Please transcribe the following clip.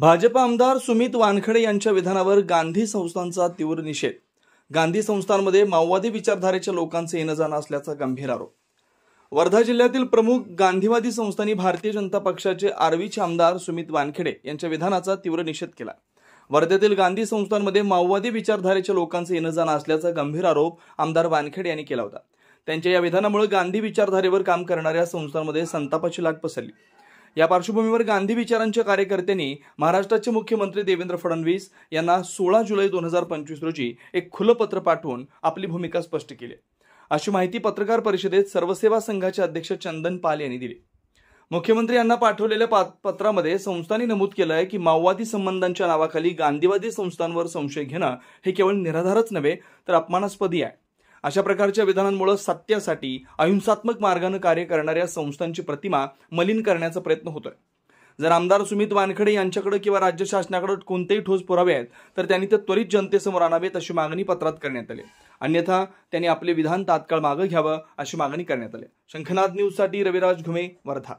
भाजप आमदार सुमित वानखेडे यांच्या विधानावर गांधी संस्थांचा तीव्र निषेध। गांधी संस्थांमध्ये माओवादी विचारधारेच्या लोकांचे येणं जाणं असल्याचा गंभीर आरोप। वर्धा जिल्ह्यातील प्रमुख गांधीवादी संस्थांनी भारतीय जनता पक्षाचे आर्वीचे आमदार सुमित वानखेडे यांच्या विधानाचा तीव्र निषेध केला। वर्ध्यातील गांधी संस्थांमध्ये माओवादी विचारधारेच्या लोकांचे येणं जाणं असल्याचा गंभीर आरोप आमदार वानखेडे यांनी केला होता। त्यांच्या या विधानामुळे गांधी विचारधारेवर काम करणाऱ्या संस्थांमध्ये संतापाची लाट पसरली। या पार्श्वभूमीवर गांधी विचारांच्या कार्यकर्त्यांनी महाराष्ट्राचे मुख्यमंत्री देवेंद्र फडणवीस यांना 16 जुलै 2025 रोजी एक खुलं पत्र पाठवून आपली भूमिका स्पष्ट केली, अशी माहिती पत्रकार परिषदेत सर्वसेवा संघाचे अध्यक्ष चंदन पाल यांनी दिली। मुख्यमंत्री यांना पाठवलेल्या पत्रामध्ये संस्थांनी नमूद केलं आहे की माओवादी संबंधांच्या नावाखाली गांधीवादी संस्थांवर संशय घेणं हे केवळ निराधारच नव्हे तर अपमानास्पदी आहे। अशा प्रकारच्या विधानांमुळे सत्यासाठी अहिंसात्मक मार्गाने कार्य करणाऱ्या संस्थांची प्रतिमा मलिन करण्याचा प्रयत्न होतोय। जर आमदार सुमित वानखेडे यांच्याकडे किंवा राज्य शासनाकडे कोणतेही ठोस पुरावे आहेत तर त्यांनी ते त्वरित जनतेसमोर आणावेत, अशी मागणी पत्रात करण्यात आली। अन्यथा त्यांनी आपले विधान तात्काळ मागे घ्यावं, अशी मागणी करण्यात आली। शंखनाद न्यूजसाठी रविराज घुमे, वर्धा।